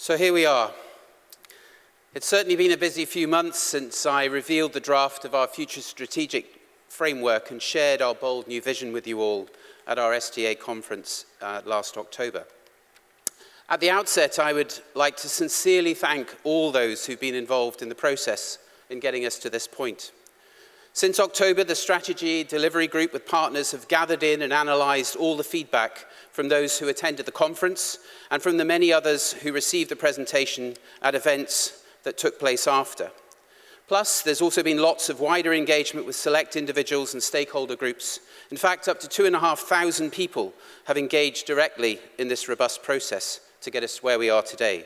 So here we are. It's certainly been a busy few months since I revealed the draft of our future strategic framework and shared our bold new vision with you all at our STA conference last October. At the outset, I would like to sincerely thank all those who've been involved in the process in getting us to this point. Since October, the strategy delivery group with partners have gathered in and analysed all the feedback from those who attended the conference and from the many others who received the presentation at events that took place after. Plus, there's also been lots of wider engagement with select individuals and stakeholder groups. In fact, up to 2,500 people have engaged directly in this robust process to get us to where we are today.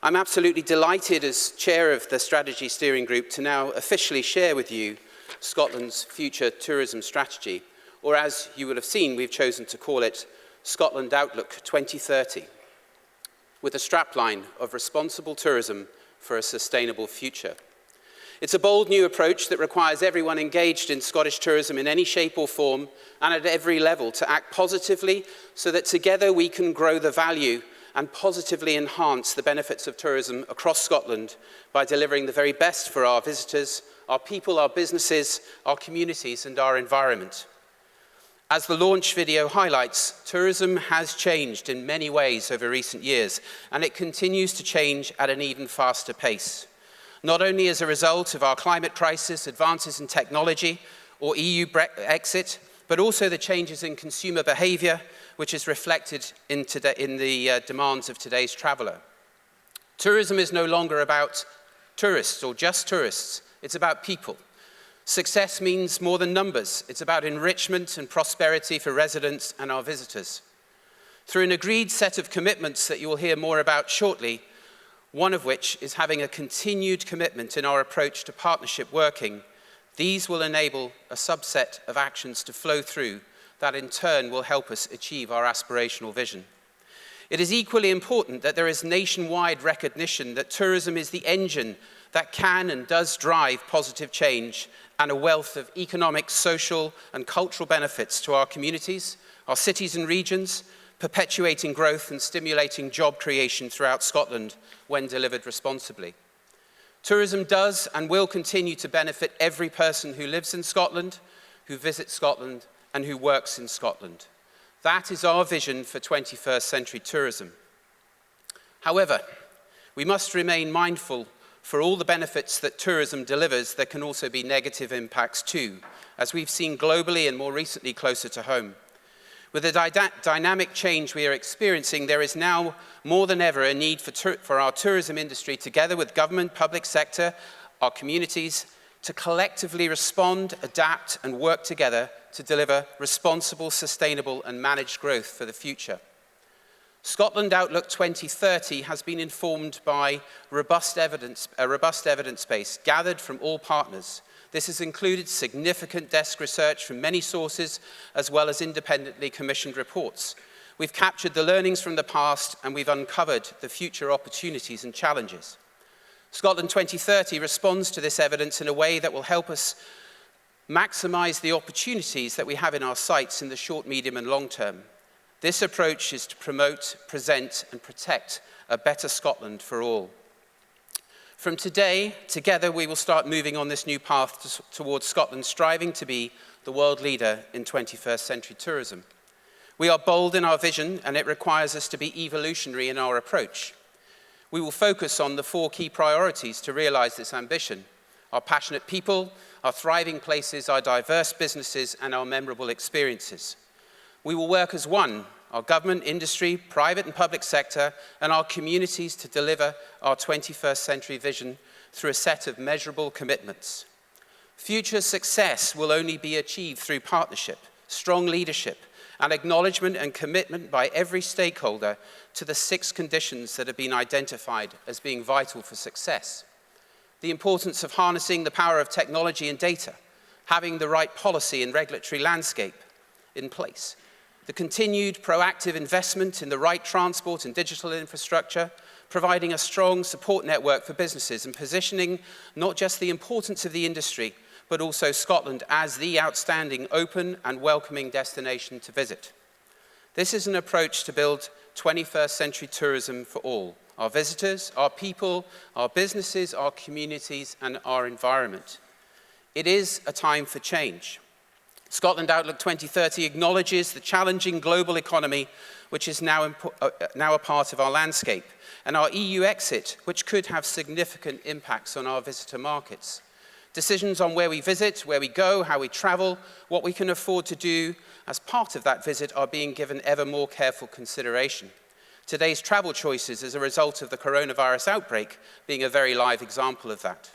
I'm absolutely delighted as chair of the Strategy Steering Group to now officially share with you Scotland's future tourism strategy, or as you will have seen, we've chosen to call it Scotland Outlook 2030, with a strapline of responsible tourism for a sustainable future. It's a bold new approach that requires everyone engaged in Scottish tourism in any shape or form and at every level to act positively so that together we can grow the value and positively enhance the benefits of tourism across Scotland by delivering the very best for our visitors, our people, our businesses, our communities and our environment. As the launch video highlights, tourism has changed in many ways over recent years, and it continues to change at an even faster pace. Not only as a result of our climate crisis, advances in technology, or EU Brexit, but also the changes in consumer behaviour, which is reflected in the demands of today's traveller. Tourism is no longer about tourists or just tourists, it's about people. Success means more than numbers. It's about enrichment and prosperity for residents and our visitors. Through an agreed set of commitments that you will hear more about shortly, one of which is having a continued commitment in our approach to partnership working, these will enable a subset of actions to flow through that in turn will help us achieve our aspirational vision. It is equally important that there is nationwide recognition that tourism is the engine that can and does drive positive change and a wealth of economic, social and cultural benefits to our communities, our cities and regions, perpetuating growth and stimulating job creation throughout Scotland when delivered responsibly. Tourism does and will continue to benefit every person who lives in Scotland, who visits Scotland and who works in Scotland. That is our vision for 21st century tourism. However, we must remain mindful for all the benefits that tourism delivers, there can also be negative impacts too, as we've seen globally and more recently closer to home. With the dynamic change we are experiencing, there is now more than ever a need for our tourism industry, together with government, public sector, our communities, to collectively respond, adapt and work together to deliver responsible, sustainable and managed growth for the future. Scotland Outlook 2030 has been informed by a robust evidence base gathered from all partners. This has included significant desk research from many sources, as well as independently commissioned reports. We've captured the learnings from the past and we've uncovered the future opportunities and challenges. Scotland 2030 responds to this evidence in a way that will help us maximise the opportunities that we have in our sights in the short, medium and long term. This approach is to promote, present and protect a better Scotland for all. From today, together we will start moving on this new path towards Scotland striving to be the world leader in 21st century tourism. We are bold in our vision and it requires us to be evolutionary in our approach. We will focus on the 4 key priorities to realise this ambition: our passionate people, our thriving places, our diverse businesses and our memorable experiences. We will work as one, our government, industry, private and public sector, and our communities to deliver our 21st century vision through a set of measurable commitments. Future success will only be achieved through partnership, strong leadership, and acknowledgement and commitment by every stakeholder to the 6 conditions that have been identified as being vital for success. The importance of harnessing the power of technology and data, having the right policy and regulatory landscape in place, the continued proactive investment in the right transport and digital infrastructure, providing a strong support network for businesses and positioning not just the importance of the industry, but also Scotland as the outstanding, open and welcoming destination to visit. This is an approach to build 21st century tourism for all, our visitors, our people, our businesses, our communities, and our environment. It is a time for change. Scotland Outlook 2030 acknowledges the challenging global economy which is now a part of our landscape, and our EU exit, which could have significant impacts on our visitor markets. Decisions on where we visit, where we go, how we travel, what we can afford to do as part of that visit are being given ever more careful consideration. Today's travel choices as a result of the coronavirus outbreak being a very live example of that.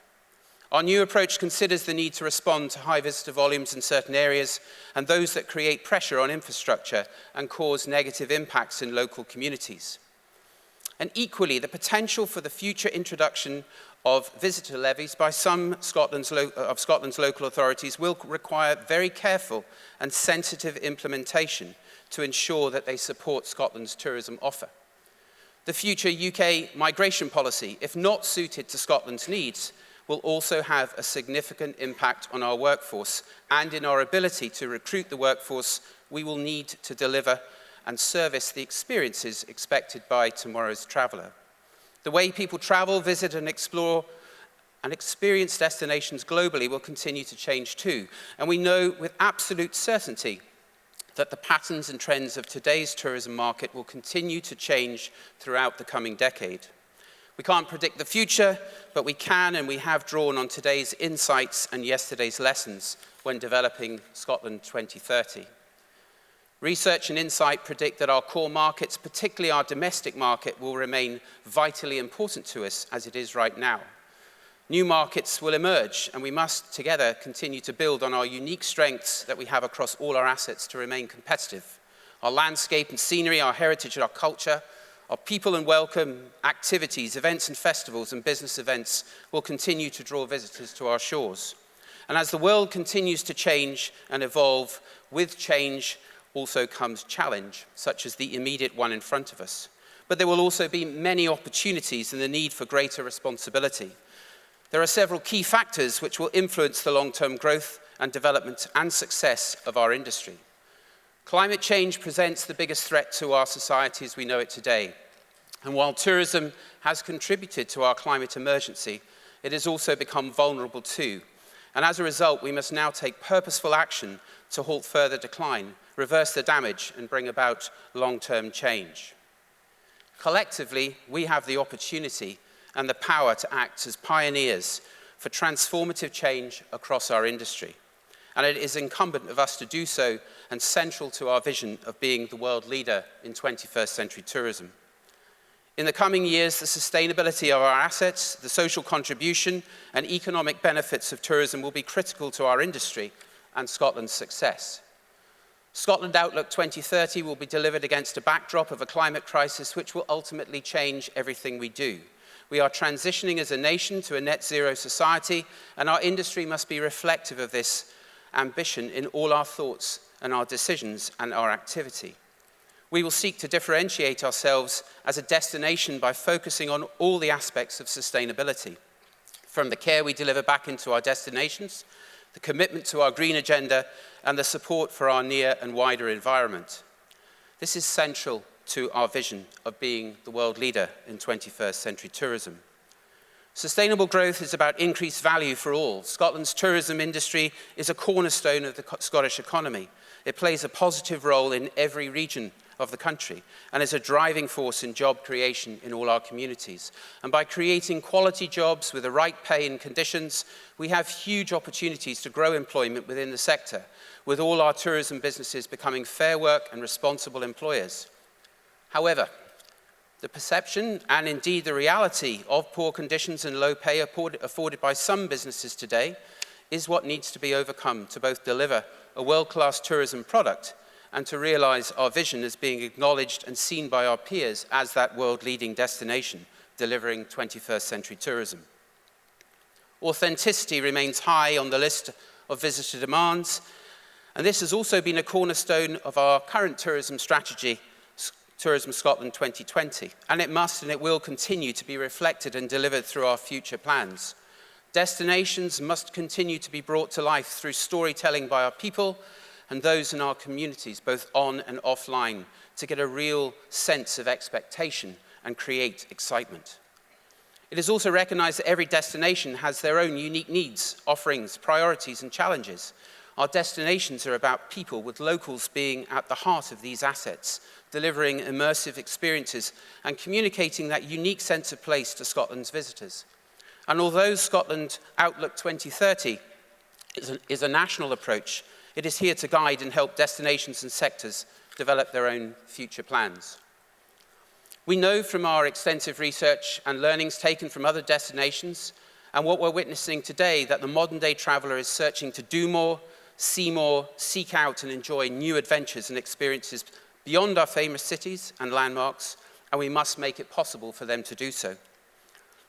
Our new approach considers the need to respond to high visitor volumes in certain areas and those that create pressure on infrastructure and cause negative impacts in local communities. And equally, the potential for the future introduction of visitor levies by some of Scotland's local authorities will require very careful and sensitive implementation to ensure that they support Scotland's tourism offer. The future UK migration policy, if not suited to Scotland's needs, will also have a significant impact on our workforce and in our ability to recruit the workforce we will need to deliver and service the experiences expected by tomorrow's traveller. The way people travel, visit and explore and experience destinations globally will continue to change too. And we know with absolute certainty that the patterns and trends of today's tourism market will continue to change throughout the coming decade. We can't predict the future, but we can and we have drawn on today's insights and yesterday's lessons when developing Scotland 2030. Research and insight predict that our core markets, particularly our domestic market, will remain vitally important to us as it is right now. New markets will emerge, and we must together continue to build on our unique strengths that we have across all our assets to remain competitive. Our landscape and scenery, our heritage and our culture, our people and welcome, activities, events and festivals and business events will continue to draw visitors to our shores. And as the world continues to change and evolve, with change also comes challenge, such as the immediate one in front of us. But there will also be many opportunities and the need for greater responsibility. There are several key factors which will influence the long-term growth and development and success of our industry. Climate change presents the biggest threat to our society as we know it today. And while tourism has contributed to our climate emergency, it has also become vulnerable too. And as a result, we must now take purposeful action to halt further decline, reverse the damage, and bring about long-term change. Collectively, we have the opportunity and the power to act as pioneers for transformative change across our industry. And it is incumbent of us to do so and central to our vision of being the world leader in 21st century tourism. In the coming years, the sustainability of our assets, the social contribution and economic benefits of tourism will be critical to our industry and Scotland's success. Scotland Outlook 2030 will be delivered against a backdrop of a climate crisis which will ultimately change everything we do. We are transitioning as a nation to a net zero society, and our industry must be reflective of this ambition in all our thoughts and our decisions and our activity. We will seek to differentiate ourselves as a destination by focusing on all the aspects of sustainability, from the care we deliver back into our destinations, the commitment to our green agenda, and the support for our near and wider environment. This is central to our vision of being the world leader in 21st century tourism. Sustainable growth is about increased value for all. Scotland's tourism industry is a cornerstone of the Scottish economy. It plays a positive role in every region of the country and is a driving force in job creation in all our communities. And by creating quality jobs with the right pay and conditions, we have huge opportunities to grow employment within the sector, with all our tourism businesses becoming fair work and responsible employers. However, the perception and indeed the reality of poor conditions and low pay afforded by some businesses today is what needs to be overcome to both deliver a world-class tourism product and to realise our vision as being acknowledged and seen by our peers as that world-leading destination delivering 21st century tourism. Authenticity remains high on the list of visitor demands, and this has also been a cornerstone of our current tourism strategy, Tourism Scotland 2020, and it must and it will continue to be reflected and delivered through our future plans. Destinations must continue to be brought to life through storytelling by our people and those in our communities, both on and offline, to get a real sense of expectation and create excitement. It is also recognised that every destination has their own unique needs, offerings, priorities and challenges. Our destinations are about people, with locals being at the heart of these assets, delivering immersive experiences and communicating that unique sense of place to Scotland's visitors. And although Scotland Outlook 2030 is a national approach, it is here to guide and help destinations and sectors develop their own future plans. We know from our extensive research and learnings taken from other destinations and what we're witnessing today that the modern day traveller is searching to do more, see more, seek out and enjoy new adventures and experiences beyond our famous cities and landmarks, and we must make it possible for them to do so.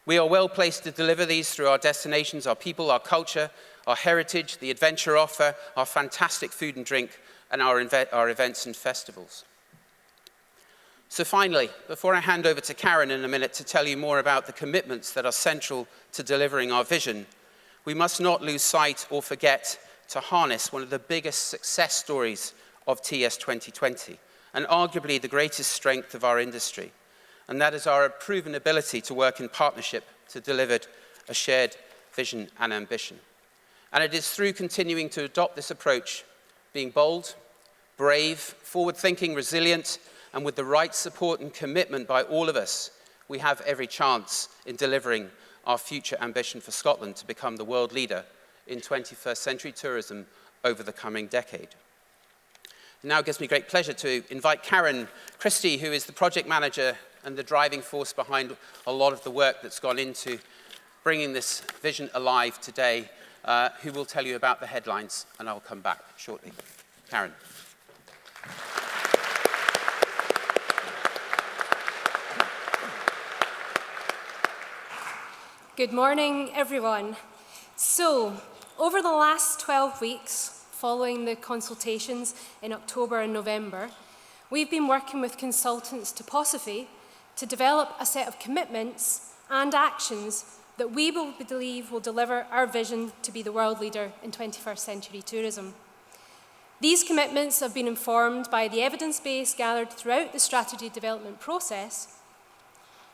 We are well placed to deliver these through our destinations, our people, our culture, our heritage, the adventure offer, our fantastic food and drink, and our events and festivals. So finally, before I hand over to Karen in a minute to tell you more about the commitments that are central to delivering our vision, we must not lose sight or forget to harness one of the biggest success stories of TS 2020, and arguably the greatest strength of our industry, and that is our proven ability to work in partnership to deliver a shared vision and ambition. And it is through continuing to adopt this approach, being bold, brave, forward-thinking, resilient, and with the right support and commitment by all of us, we have every chance in delivering our future ambition for Scotland to become the world leader in 21st century tourism over the coming decade. It now gives me great pleasure to invite Karen Christie, who is the project manager and the driving force behind a lot of the work that's gone into bringing this vision alive today, who will tell you about the headlines, and I'll come back shortly. Karen. Good morning, everyone. So, over the last 12 weeks, following the consultations in October and November, we've been working with consultants Toposophy to develop a set of commitments and actions that we believe will deliver our vision to be the world leader in 21st century tourism. These commitments have been informed by the evidence base gathered throughout the strategy development process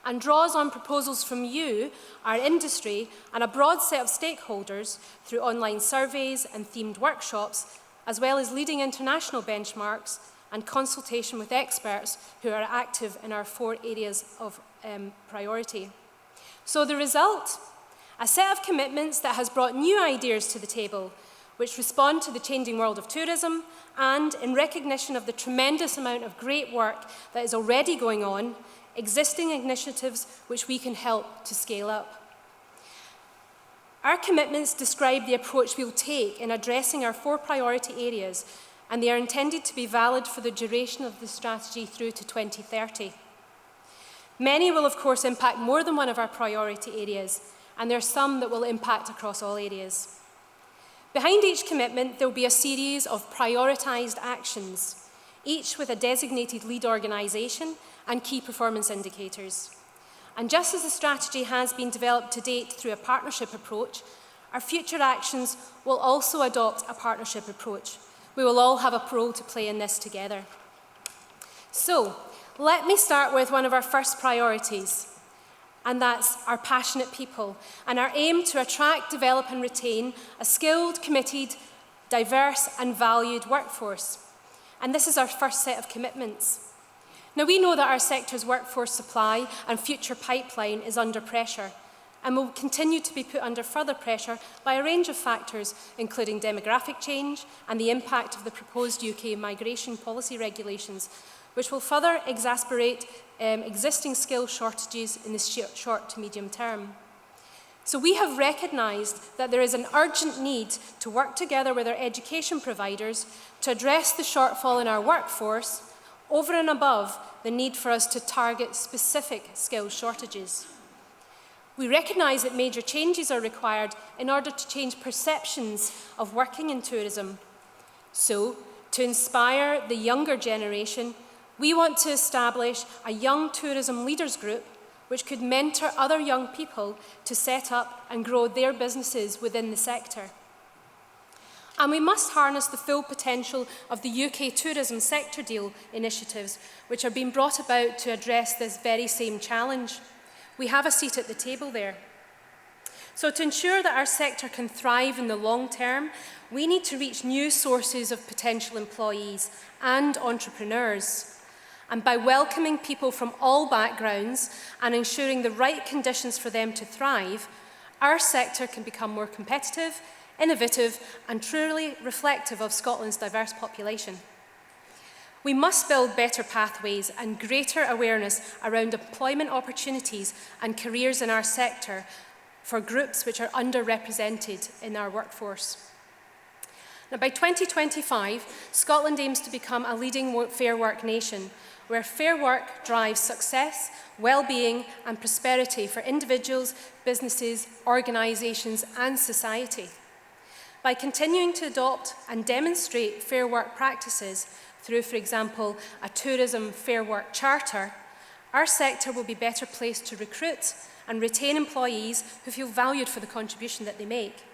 and draws on proposals from you, our industry, and a broad set of stakeholders through online surveys and themed workshops, as well as leading international benchmarks and consultation with experts who are active in our 4 areas of priority. So the result? A set of commitments that has brought new ideas to the table, which respond to the changing world of tourism, and in recognition of the tremendous amount of great work that is already going on, existing initiatives which we can help to scale up. Our commitments describe the approach we will take in addressing our 4 priority areas, and they are intended to be valid for the duration of the strategy through to 2030. Many will, of course, impact more than one of our priority areas, and there are some that will impact across all areas. Behind each commitment, there will be a series of prioritised actions, each with a designated lead organisation and key performance indicators. And just as the strategy has been developed to date through a partnership approach, our future actions will also adopt a partnership approach. We will all have a role to play in this together. So, let me start with one of our first priorities, and that's our passionate people, and our aim to attract, develop and retain a skilled, committed, diverse and valued workforce. And this is our first set of commitments. Now, we know that our sector's workforce supply and future pipeline is under pressure and will continue to be put under further pressure by a range of factors, including demographic change and the impact of the proposed UK migration policy regulations, which will further exacerbate existing skill shortages in the short to medium term. So we have recognised that there is an urgent need to work together with our education providers to address the shortfall in our workforce over and above the need for us to target specific skill shortages. We recognise that major changes are required in order to change perceptions of working in tourism. So, to inspire the younger generation, we want to establish a young tourism leaders group which could mentor other young people to set up and grow their businesses within the sector. And we must harness the full potential of the UK tourism sector deal initiatives, which are being brought about to address this very same challenge. We have a seat at the table there. So to ensure that our sector can thrive in the long term, we need to reach new sources of potential employees and entrepreneurs. And by welcoming people from all backgrounds and ensuring the right conditions for them to thrive, our sector can become more competitive, innovative, and truly reflective of Scotland's diverse population. We must build better pathways and greater awareness around employment opportunities and careers in our sector for groups which are underrepresented in our workforce. Now, by 2025, Scotland aims to become a leading fair work nation, where fair work drives success, well-being and prosperity for individuals, businesses, organisations and society. By continuing to adopt and demonstrate fair work practices through, for example, a tourism fair work charter, our sector will be better placed to recruit and retain employees who feel valued for the contribution that they make.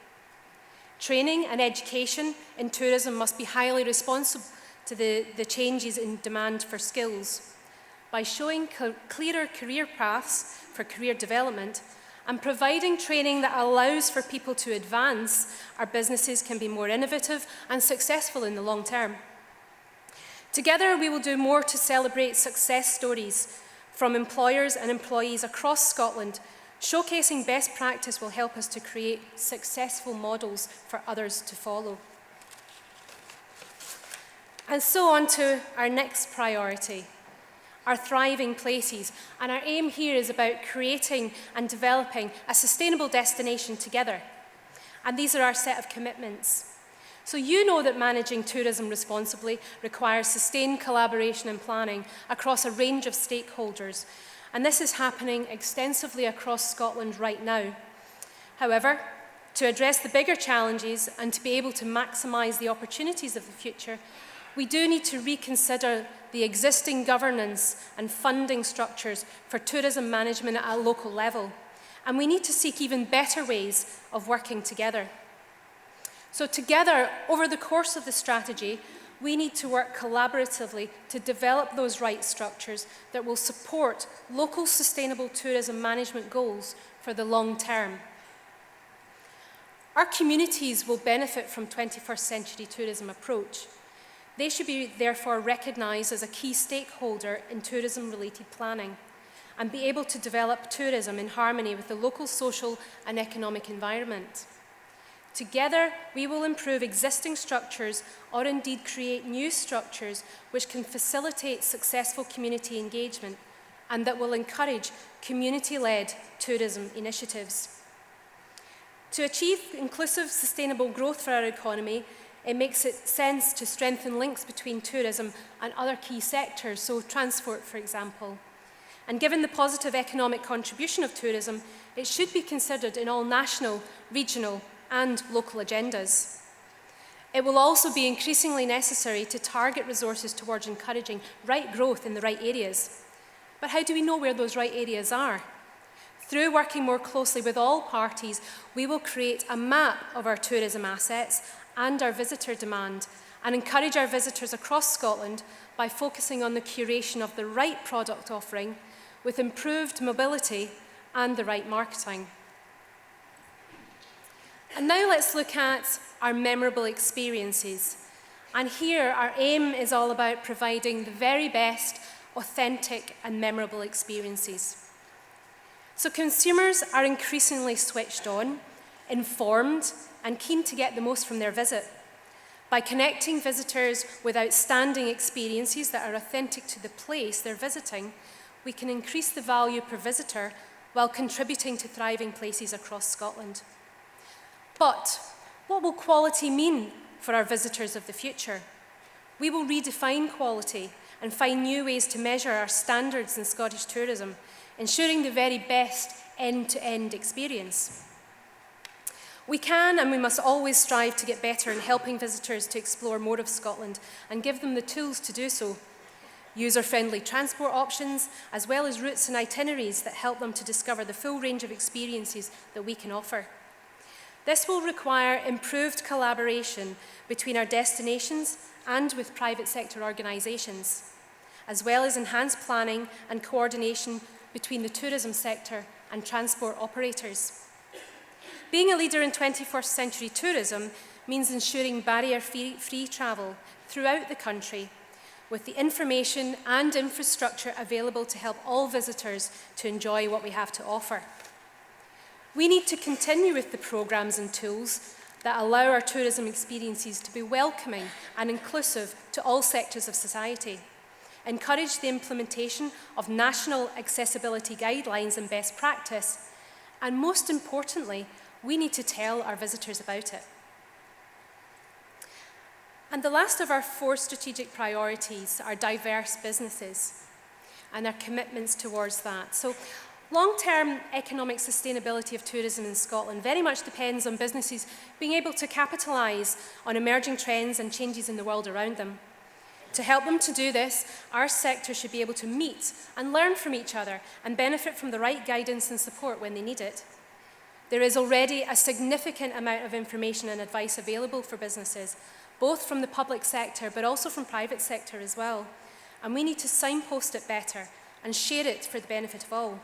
Training and education in tourism must be highly responsive to the changes in demand for skills. By showing clearer career paths for career development and providing training that allows for people to advance, our businesses can be more innovative and successful in the long term. Together, we will do more to celebrate success stories from employers and employees across Scotland. Showcasing best practice will help us to create successful models for others to follow. And so on to our next priority, our thriving places. And our aim here is about creating and developing a sustainable destination together. And these are our set of commitments. So you know that managing tourism responsibly requires sustained collaboration and planning across a range of stakeholders. And this is happening extensively across Scotland right now. However, to address the bigger challenges and to be able to maximise the opportunities of the future, we do need to reconsider the existing governance and funding structures for tourism management at a local level. And we need to seek even better ways of working together. So together, over the course of the strategy, we need to work collaboratively to develop those right structures that will support local sustainable tourism management goals for the long term. Our communities will benefit from 21st century tourism approach. They should be therefore recognised as a key stakeholder in tourism-related planning and be able to develop tourism in harmony with the local social and economic environment. Together, we will improve existing structures or indeed create new structures which can facilitate successful community engagement and that will encourage community-led tourism initiatives. To achieve inclusive, sustainable growth for our economy, it makes sense to strengthen links between tourism and other key sectors, so transport, for example. And given the positive economic contribution of tourism, it should be considered in all national, regional, and local agendas. It will also be increasingly necessary to target resources towards encouraging right growth in the right areas. But how do we know where those right areas are? Through working more closely with all parties, we will create a map of our tourism assets and our visitor demand and encourage our visitors across Scotland by focusing on the curation of the right product offering with improved mobility and the right marketing. And now let's look at our memorable experiences. And here our aim is all about providing the very best, authentic and memorable experiences. So consumers are increasingly switched on, informed and keen to get the most from their visit. By connecting visitors with outstanding experiences that are authentic to the place they're visiting, we can increase the value per visitor while contributing to thriving places across Scotland. But what will quality mean for our visitors of the future? We will redefine quality and find new ways to measure our standards in Scottish tourism, ensuring the very best end-to-end experience. We can and we must always strive to get better in helping visitors to explore more of Scotland and give them the tools to do so. User-friendly transport options, as well as routes and itineraries that help them to discover the full range of experiences that we can offer. This will require improved collaboration between our destinations and with private sector organisations, as well as enhanced planning and coordination between the tourism sector and transport operators. Being a leader in 21st century tourism means ensuring barrier-free travel throughout the country, with the information and infrastructure available to help all visitors to enjoy what we have to offer. We need to continue with the programmes and tools that allow our tourism experiences to be welcoming and inclusive to all sectors of society, encourage the implementation of national accessibility guidelines and best practice, and most importantly, we need to tell our visitors about it. And the last of our 4 strategic priorities are diverse businesses and their commitments towards that. So long-term economic sustainability of tourism in Scotland very much depends on businesses being able to capitalise on emerging trends and changes in the world around them. To help them to do this, our sector should be able to meet and learn from each other and benefit from the right guidance and support when they need it. There is already a significant amount of information and advice available for businesses, both from the public sector but also from private sector as well. And we need to signpost it better and share it for the benefit of all.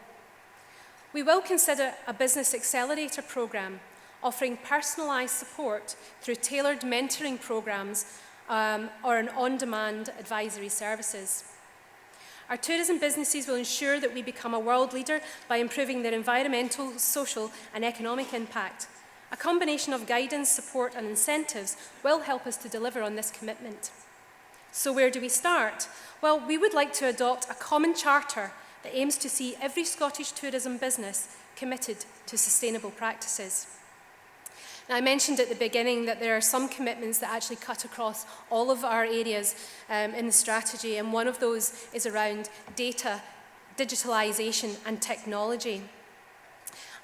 We will consider a business accelerator programme offering personalised support through tailored mentoring programmes or an on-demand advisory services. Our tourism businesses will ensure that we become a world leader by improving their environmental, social and economic impact. A combination of guidance, support and incentives will help us to deliver on this commitment. So where do we start? Well, we would like to adopt a common charter that aims to see every Scottish tourism business committed to sustainable practices. Now, I mentioned at the beginning that there are some commitments that actually cut across all of our areas in the strategy, and one of those is around data, digitalisation and technology.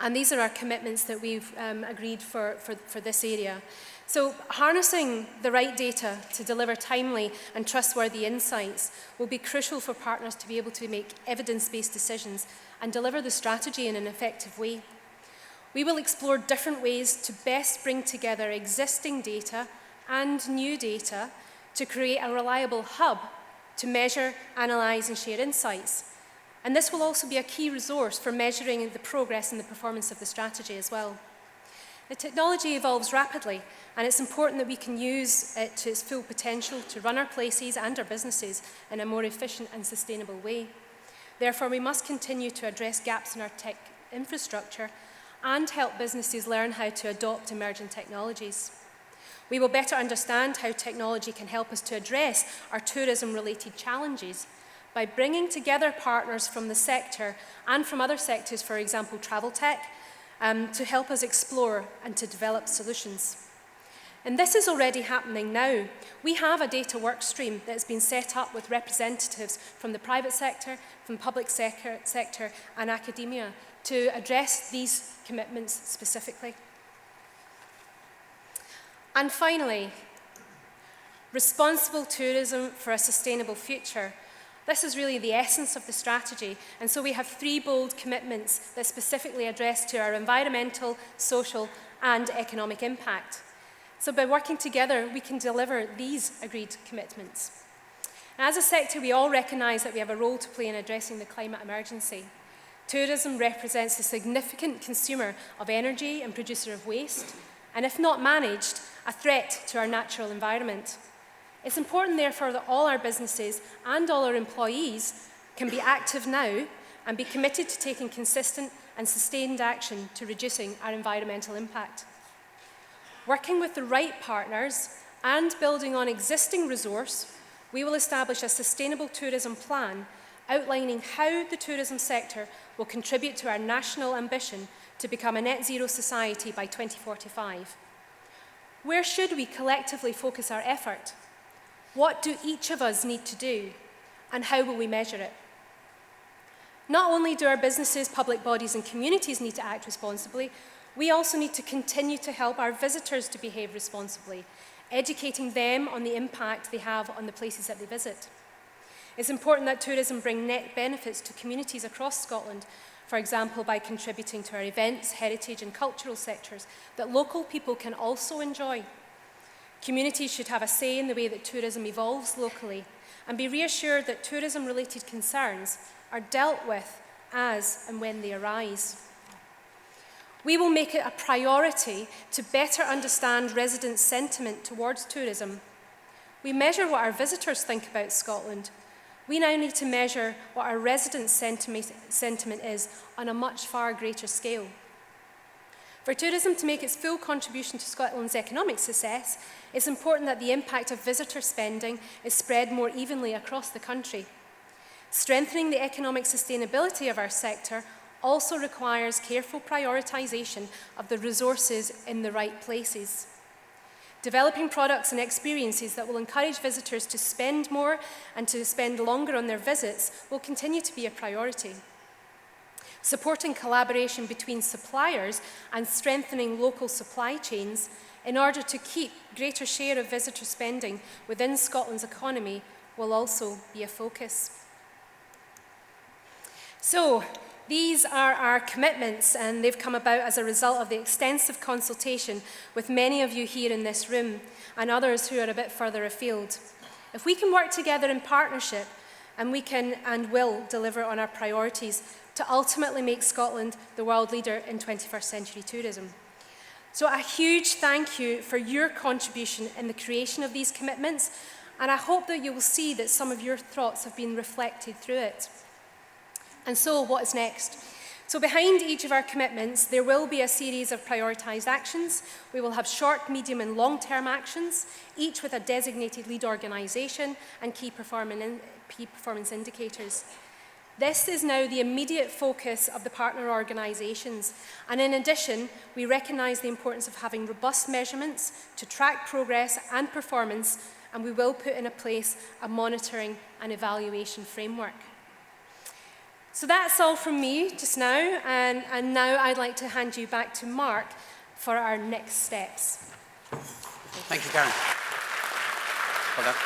And these are our commitments that we've agreed for this area. So harnessing the right data to deliver timely and trustworthy insights will be crucial for partners to be able to make evidence-based decisions and deliver the strategy in an effective way. We will explore different ways to best bring together existing data and new data to create a reliable hub to measure, analyse and share insights. And this will also be a key resource for measuring the progress and the performance of the strategy as well. The technology evolves rapidly, and it's important that we can use it to its full potential to run our places and our businesses in a more efficient and sustainable way. Therefore, we must continue to address gaps in our tech infrastructure and help businesses learn how to adopt emerging technologies. We will better understand how technology can help us to address our tourism-related challenges by bringing together partners from the sector and from other sectors, for example, travel tech, to help us explore and to develop solutions. And this is already happening now. We have a data work stream that has been set up with representatives from the private sector, from public sector and academia to address these commitments specifically. And finally, responsible tourism for a sustainable future. This is really the essence of the strategy, and so we have 3 bold commitments that specifically address to our environmental, social and economic impact. So by working together, we can deliver these agreed commitments. And as a sector, we all recognise that we have a role to play in addressing the climate emergency. Tourism represents a significant consumer of energy and producer of waste, and if not managed, a threat to our natural environment. It's important, therefore, that all our businesses and all our employees can be active now and be committed to taking consistent and sustained action to reducing our environmental impact. Working with the right partners and building on existing resource, we will establish a sustainable tourism plan outlining how the tourism sector will contribute to our national ambition to become a net zero society by 2045. Where should we collectively focus our effort? What do each of us need to do, and how will we measure it? Not only do our businesses, public bodies and communities need to act responsibly, we also need to continue to help our visitors to behave responsibly, educating them on the impact they have on the places that they visit. It's important that tourism bring net benefits to communities across Scotland, for example by contributing to our events, heritage and cultural sectors that local people can also enjoy. Communities should have a say in the way that tourism evolves locally and be reassured that tourism-related concerns are dealt with as and when they arise. We will make it a priority to better understand residents' sentiment towards tourism. We measure what our visitors think about Scotland. We now need to measure what our residents' sentiment is on a much far greater scale. For tourism to make its full contribution to Scotland's economic success, it's important that the impact of visitor spending is spread more evenly across the country. Strengthening the economic sustainability of our sector also requires careful prioritisation of the resources in the right places. Developing products and experiences that will encourage visitors to spend more and to spend longer on their visits will continue to be a priority. Supporting collaboration between suppliers and strengthening local supply chains in order to keep greater share of visitor spending within Scotland's economy will also be a focus. So, these are our commitments, and they've come about as a result of the extensive consultation with many of you here in this room and others who are a bit further afield. If we can work together in partnership, and we can and will deliver on our priorities to ultimately make Scotland the world leader in 21st century tourism. So a huge thank you for your contribution in the creation of these commitments, and I hope that you will see that some of your thoughts have been reflected through it. And so, what is next? So behind each of our commitments, there will be a series of prioritised actions. We will have short, medium and long-term actions, each with a designated lead organisation and key performance indicators. This is now the immediate focus of the partner organisations, and in addition, we recognise the importance of having robust measurements to track progress and performance, and we will put in place a monitoring and evaluation framework. So that's all from me just now, and now I'd like to hand you back to Mark for our next steps. Thank you, Karen. Well done.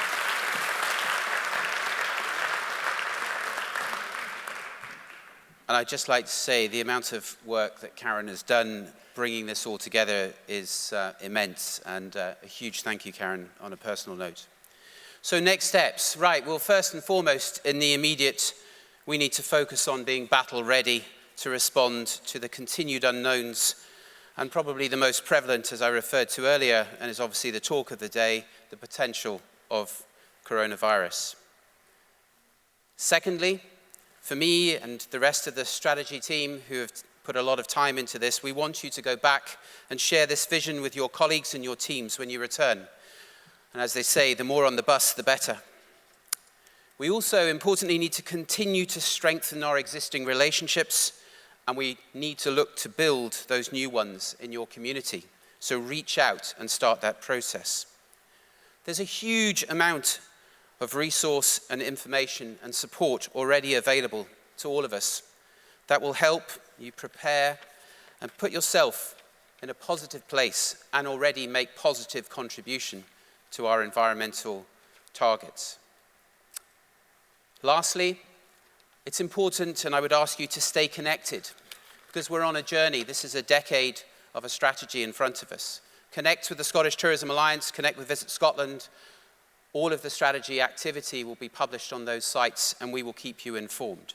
And I'd just like to say the amount of work that Karen has done bringing this all together is immense, and a huge thank you, Karen, on a personal note. So next steps. Right, well, first and foremost, in the immediate, we need to focus on being battle ready to respond to the continued unknowns, and probably the most prevalent, as I referred to earlier, and is obviously the talk of the day, the potential of coronavirus. Secondly, for me and the rest of the strategy team who have put a lot of time into this, we want you to go back and share this vision with your colleagues and your teams when you return. And as they say, the more on the bus, the better. We also, importantly, need to continue to strengthen our existing relationships, and we need to look to build those new ones in your community. So reach out and start that process. There's a huge amount of resource and information and support already available to all of us that will help you prepare and put yourself in a positive place and already make positive contribution to our environmental targets. Lastly, it's important, and I would ask you to stay connected, because we're on a journey. This is a decade of a strategy in front of us. Connect with the Scottish Tourism Alliance, connect with Visit Scotland. All of the strategy activity will be published on those sites, and we will keep you informed.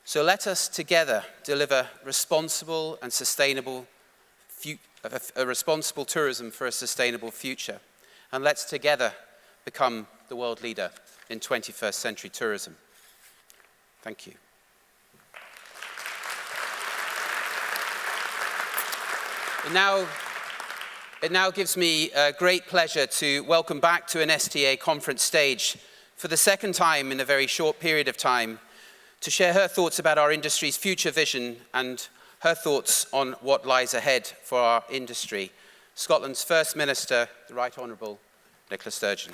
So let us together deliver responsible and sustainable a responsible tourism for a sustainable future. And let's together become the world leader in 21st century tourism. Thank you. It now gives me great pleasure to welcome back to an STA conference stage for the second time in a very short period of time to share her thoughts about our industry's future vision and her thoughts on what lies ahead for our industry. Scotland's First Minister, the Right Honourable Nicola Sturgeon.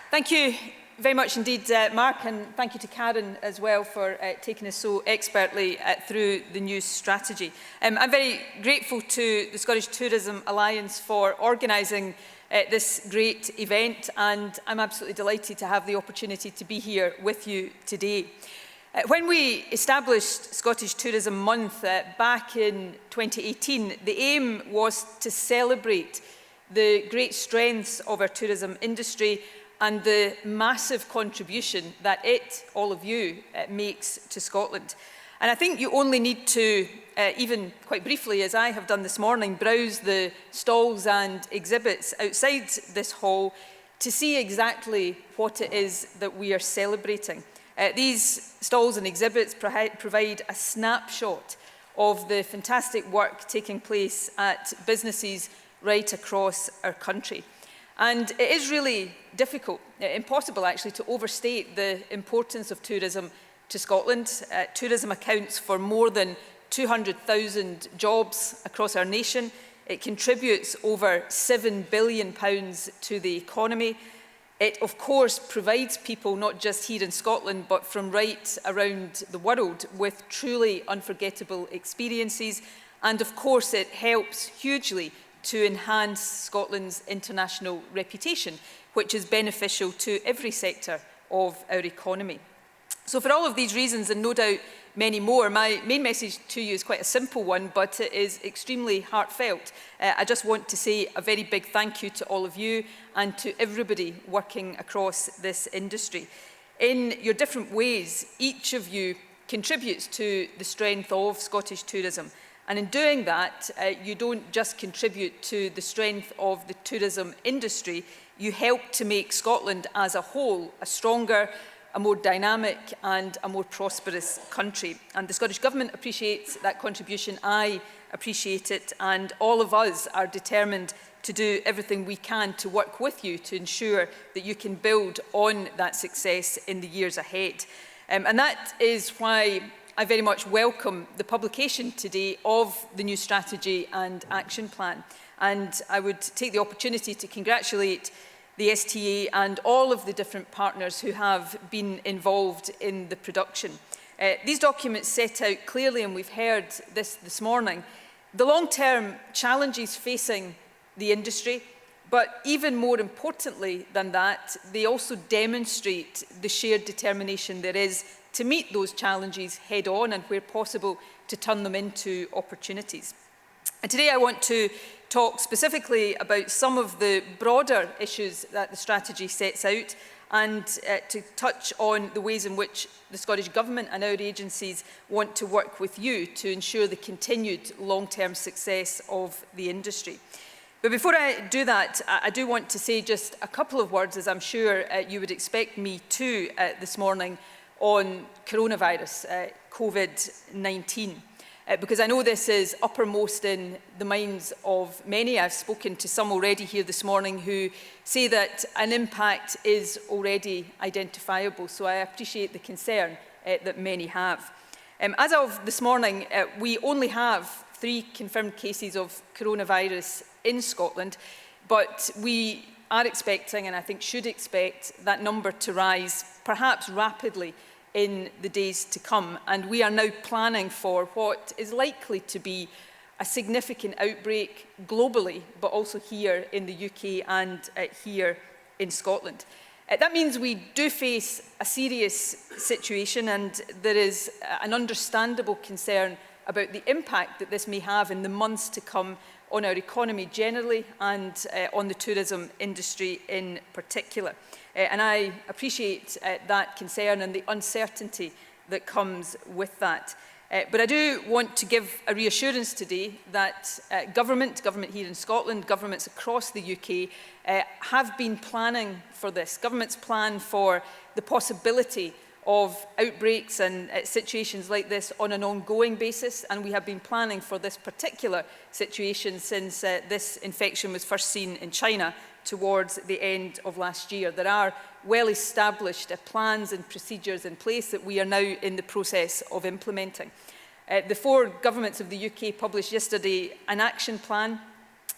Thank you very much indeed, Mark, and thank you to Karen as well for taking us so expertly through the new strategy. I'm very grateful to the Scottish Tourism Alliance for organising this great event, and I'm absolutely delighted to have the opportunity to be here with you today. When we established Scottish Tourism Month back in 2018, the aim was to celebrate the great strengths of our tourism industry and the massive contribution that it, all of you, makes to Scotland. And I think you only need to, even quite briefly, as I have done this morning, browse the stalls and exhibits outside this hall to see exactly what it is that we are celebrating. These stalls and exhibits provide a snapshot of the fantastic work taking place at businesses right across our country. And it is really difficult, impossible actually, to overstate the importance of tourism to Scotland. Tourism accounts for more than 200,000 jobs across our nation. It contributes over £7 billion to the economy. It, of course, provides people, not just here in Scotland, but from right around the world, with truly unforgettable experiences. And, of course, it helps hugely to enhance Scotland's international reputation, which is beneficial to every sector of our economy. So for all of these reasons, and no doubt many more, my main message to you is quite a simple one, but it is extremely heartfelt. I just want to say a very big thank you to all of you and to everybody working across this industry. In your different ways, each of you contributes to the strength of Scottish tourism. And in doing that, you don't just contribute to the strength of the tourism industry, you help to make Scotland as a whole a stronger, a more dynamic and a more prosperous country. And the Scottish Government appreciates that contribution, I appreciate it, and all of us are determined to do everything we can to work with you to ensure that you can build on that success in the years ahead. And that is why I very much welcome the publication today of the new strategy and action plan. And I would take the opportunity to congratulate the STA and all of the different partners who have been involved in the production. These documents set out clearly, and we've heard this morning, the long-term challenges facing the industry, but even more importantly than that, they also demonstrate the shared determination there is to meet those challenges head-on and, where possible, to turn them into opportunities. And today I want to talk specifically about some of the broader issues that the strategy sets out and to touch on the ways in which the Scottish Government and our agencies want to work with you to ensure the continued long-term success of the industry. But before I do that, I do want to say just a couple of words, as I'm sure you would expect me to this morning, on coronavirus, COVID-19. Because I know this is uppermost in the minds of many. I've spoken to some already here this morning who say that an impact is already identifiable. So I appreciate the concern that many have. As of this morning, we only have 3 confirmed cases of coronavirus in Scotland, but we are expecting, and I think should expect, that number to rise perhaps rapidly in the days to come. And we are now planning for what is likely to be a significant outbreak globally, but also here in the UK and here in Scotland. That means we do face a serious situation, and there is an understandable concern about the impact that this may have in the months to come on our economy generally and on the tourism industry in particular. And I appreciate that concern and the uncertainty that comes with that. But I do want to give a reassurance today that government here in Scotland, governments across the UK have been planning for this. Governments plan for the possibility of outbreaks and situations like this on an ongoing basis, and we have been planning for this particular situation since this infection was first seen in China towards the end of last year. There are well-established plans and procedures in place that we are now in the process of implementing. The 4 governments of the UK published yesterday an action plan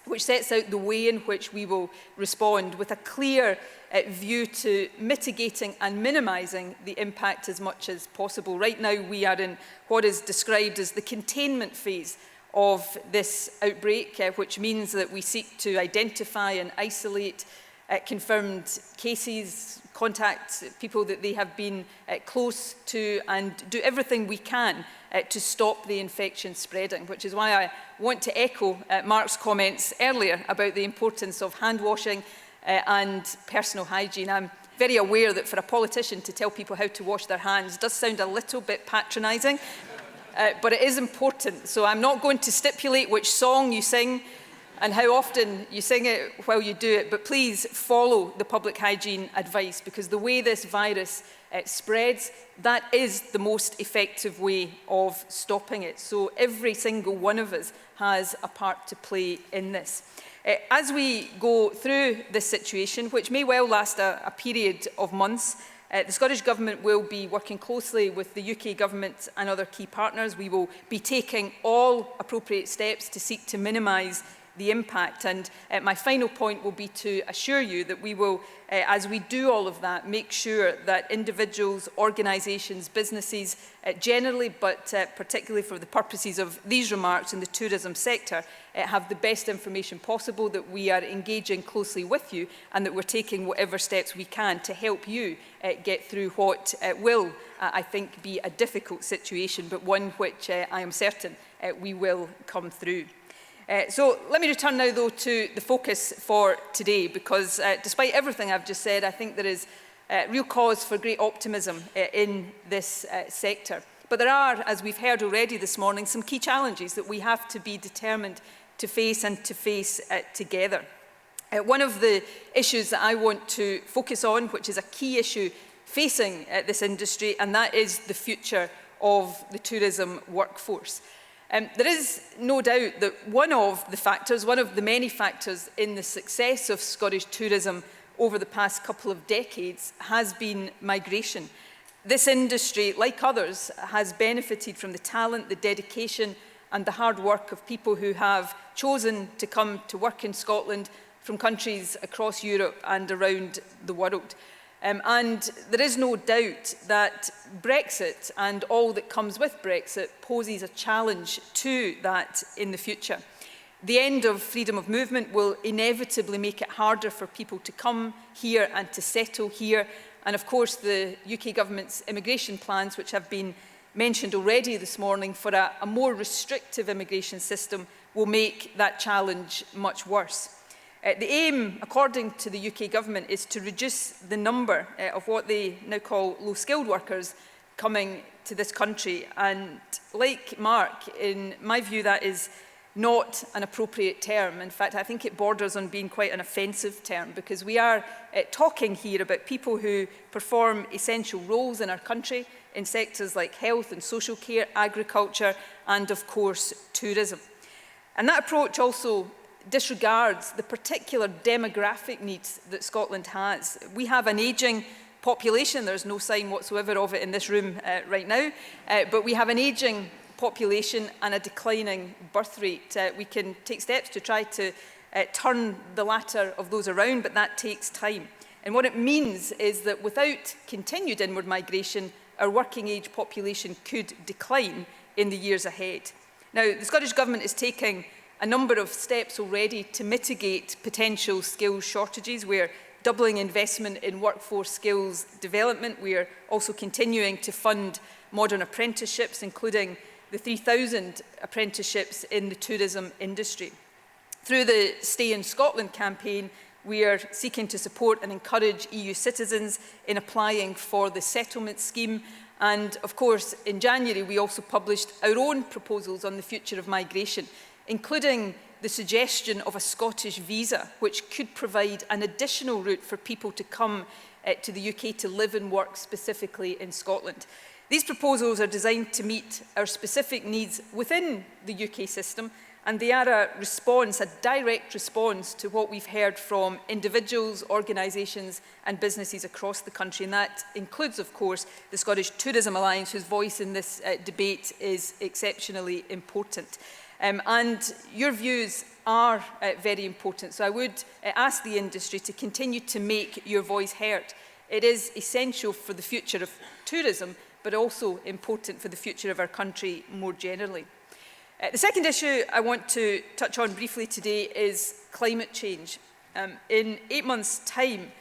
which sets out the way in which we will respond with a clear view to mitigating and minimising the impact as much as possible. Right now we are in what is described as the containment phase of this outbreak, which means that we seek to identify and isolate confirmed cases, contact people that they have been close to, and do everything we can to stop the infection spreading, which is why I want to echo Mark's comments earlier about the importance of hand washing and personal hygiene. I'm very aware that for a politician to tell people how to wash their hands does sound a little bit patronising, but it is important. So I'm not going to stipulate which song you sing and how often you sing it while you do it, but please follow the public hygiene advice, because the way this virus spreads, that is the most effective way of stopping it. So every single one of us has a part to play in this. As we go through this situation, which may well last a period of months, the Scottish Government will be working closely with the UK Government and other key partners. We will be taking all appropriate steps to seek to minimise the impact. And my final point will be to assure you that we will, as we do all of that, make sure that individuals, organisations, businesses generally, but particularly for the purposes of these remarks in the tourism sector, have the best information possible, that we are engaging closely with you, and that we're taking whatever steps we can to help you get through what will, I think, be a difficult situation, but one which I am certain we will come through. So let me return now, though, to the focus for today, because despite everything I've just said, I think there is real cause for great optimism in this sector. But there are, as we've heard already this morning, some key challenges that we have to be determined to face, and to face together. One of the issues that I want to focus on, which is a key issue facing this industry, and that is the future of the tourism workforce. There is no doubt that one of the many factors in the success of Scottish tourism over the past couple of decades has been migration. This industry, like others, has benefited from the talent, the dedication and the hard work of people who have chosen to come to work in Scotland from countries across Europe and around the world. And there is no doubt that Brexit and all that comes with Brexit poses a challenge to that in the future. The end of freedom of movement will inevitably make it harder for people to come here and to settle here. And of course, the UK Government's immigration plans, which have been mentioned already this morning, for a more restrictive immigration system will make that challenge much worse. The aim, according to the UK Government, is to reduce the number of what they now call low-skilled workers coming to this country. And like Mark, in my view, that is not an appropriate term. In fact, I think it borders on being quite an offensive term, because we are talking here about people who perform essential roles in our country in sectors like health and social care, agriculture, and of course, tourism. And that approach also disregards the particular demographic needs that Scotland has. We have an ageing population. There's no sign whatsoever of it in this room right now, but we have an ageing population and a declining birth rate. We can take steps to try to turn the latter of those around, but that takes time. And what it means is that without continued inward migration, our working age population could decline in the years ahead. Now, the Scottish Government is taking a number of steps already to mitigate potential skills shortages. We're doubling investment in workforce skills development. We are also continuing to fund modern apprenticeships, including the 3,000 apprenticeships in the tourism industry. Through the Stay in Scotland campaign, we are seeking to support and encourage EU citizens in applying for the settlement scheme. And of course, in January, we also published our own proposals on the future of migration, including the suggestion of a Scottish visa, which could provide an additional route for people to come to the UK to live and work specifically in Scotland. These proposals are designed to meet our specific needs within the UK system, and they are a response, a direct response to what we've heard from individuals, organisations and businesses across the country. And that includes, of course, the Scottish Tourism Alliance, whose voice in this debate is exceptionally important. And your views are very important. So I would ask the industry to continue to make your voice heard. It is essential for the future of tourism, but also important for the future of our country more generally. The second issue I want to touch on briefly today is climate change. In 8 months' time,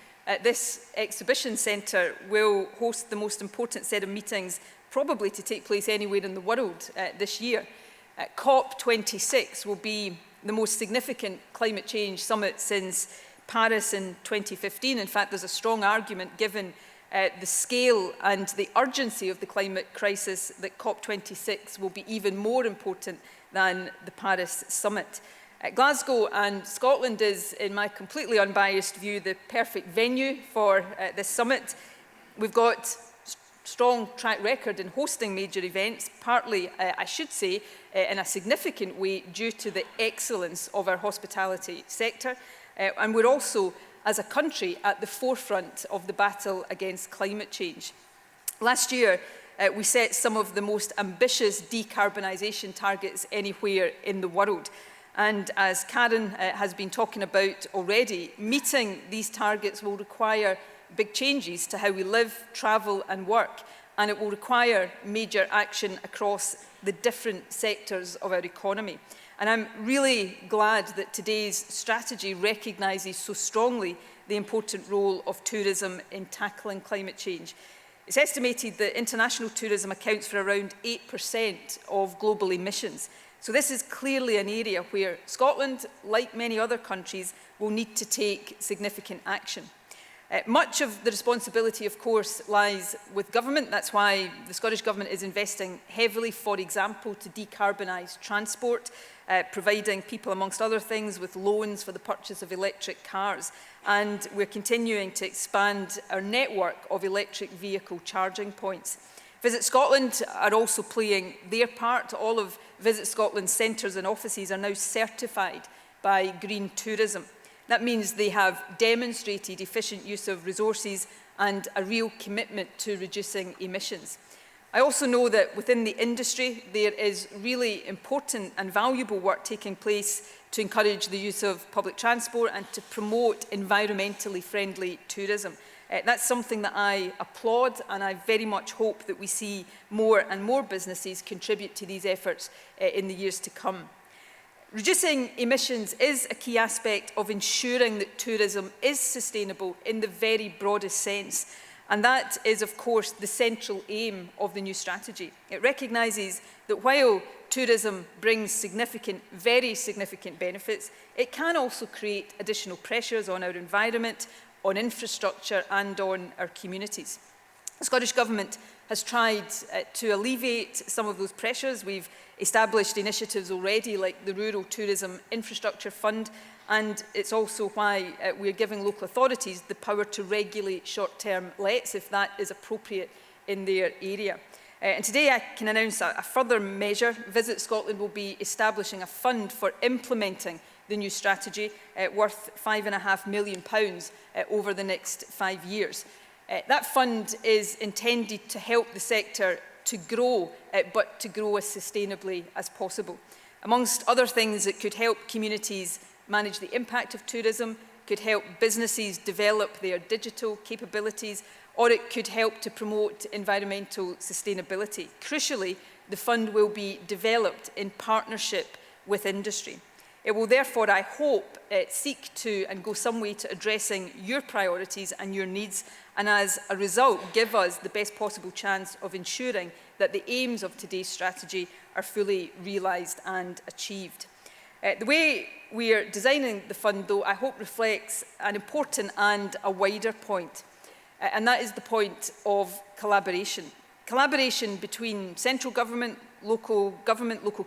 this exhibition centre will host the most important set of meetings probably to take place anywhere in the world this year. COP26 will be the most significant climate change summit since Paris in 2015. In fact, there's a strong argument given the scale and the urgency of the climate crisis that COP26 will be even more important than the Paris summit. Glasgow and Scotland is, in my completely unbiased view, the perfect venue for this summit. We've got strong track record in hosting major events, partly, I should say, in a significant way due to the excellence of our hospitality sector. And we're also, as a country, at the forefront of the battle against climate change. Last year, we set some of the most ambitious decarbonisation targets anywhere in the world. And as Karen has been talking about already, meeting these targets will require big changes to how we live, travel and work, and it will require major action across the different sectors of our economy. And I'm really glad that today's strategy recognises so strongly the important role of tourism in tackling climate change. It's estimated that international tourism accounts for around 8% of global emissions. So this is clearly an area where Scotland, like many other countries, will need to take significant action. Much of the responsibility, of course, lies with government. That's why the Scottish Government is investing heavily, for example, to decarbonise transport, providing people, amongst other things, with loans for the purchase of electric cars. And we're continuing to expand our network of electric vehicle charging points. Visit Scotland are also playing their part. All of Visit Scotland's centres and offices are now certified by Green Tourism. That means they have demonstrated efficient use of resources and a real commitment to reducing emissions. I also know that within the industry there is really important and valuable work taking place to encourage the use of public transport and to promote environmentally friendly tourism. That's something that I applaud, and I very much hope that we see more and more businesses contribute to these efforts in the years to come. Reducing emissions is a key aspect of ensuring that tourism is sustainable in the very broadest sense. And that is, of course, the central aim of the new strategy. It recognises that while tourism brings significant, very significant benefits, it can also create additional pressures on our environment, on infrastructure and on our communities. The Scottish Government has tried to alleviate some of those pressures. We've established initiatives already like the Rural Tourism Infrastructure Fund, and it's also why we're giving local authorities the power to regulate short-term lets if that is appropriate in their area. And today I can announce a further measure. Visit Scotland will be establishing a fund for implementing the new strategy worth £5.5 million over the next 5 years. That fund is intended to help the sector to grow, but to grow as sustainably as possible. Amongst other things, it could help communities manage the impact of tourism, could help businesses develop their digital capabilities, or it could help to promote environmental sustainability. Crucially, the fund will be developed in partnership with industry. It will therefore, I hope, seek to and go some way to addressing your priorities and your needs, and as a result give us the best possible chance of ensuring that the aims of today's strategy are fully realised and achieved. The way we are designing the fund, though, I hope reflects an important and a wider point, and that is the point of collaboration. Collaboration between central government, local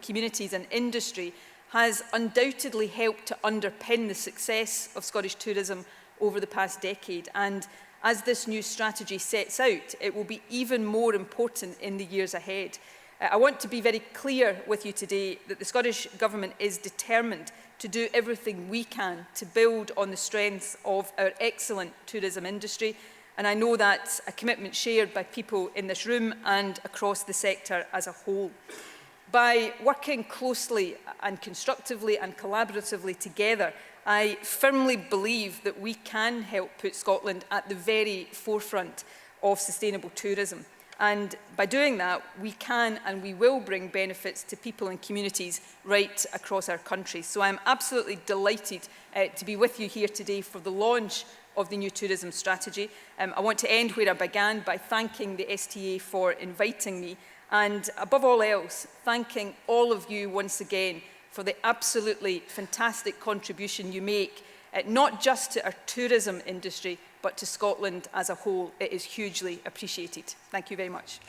communities and industry has undoubtedly helped to underpin the success of Scottish tourism over the past decade. And as this new strategy sets out, it will be even more important in the years ahead. I want to be very clear with you today that the Scottish Government is determined to do everything we can to build on the strengths of our excellent tourism industry. And I know that's a commitment shared by people in this room and across the sector as a whole. By working closely and constructively and collaboratively together, I firmly believe that we can help put Scotland at the very forefront of sustainable tourism. And by doing that, we can and we will bring benefits to people and communities right across our country. So I'm absolutely delighted to be with you here today for the launch of the new tourism strategy. I want to end where I began by thanking the STA for inviting me, and above all else, thanking all of you once again for the absolutely fantastic contribution you make, not just to our tourism industry, but to Scotland as a whole. It is hugely appreciated. Thank you very much.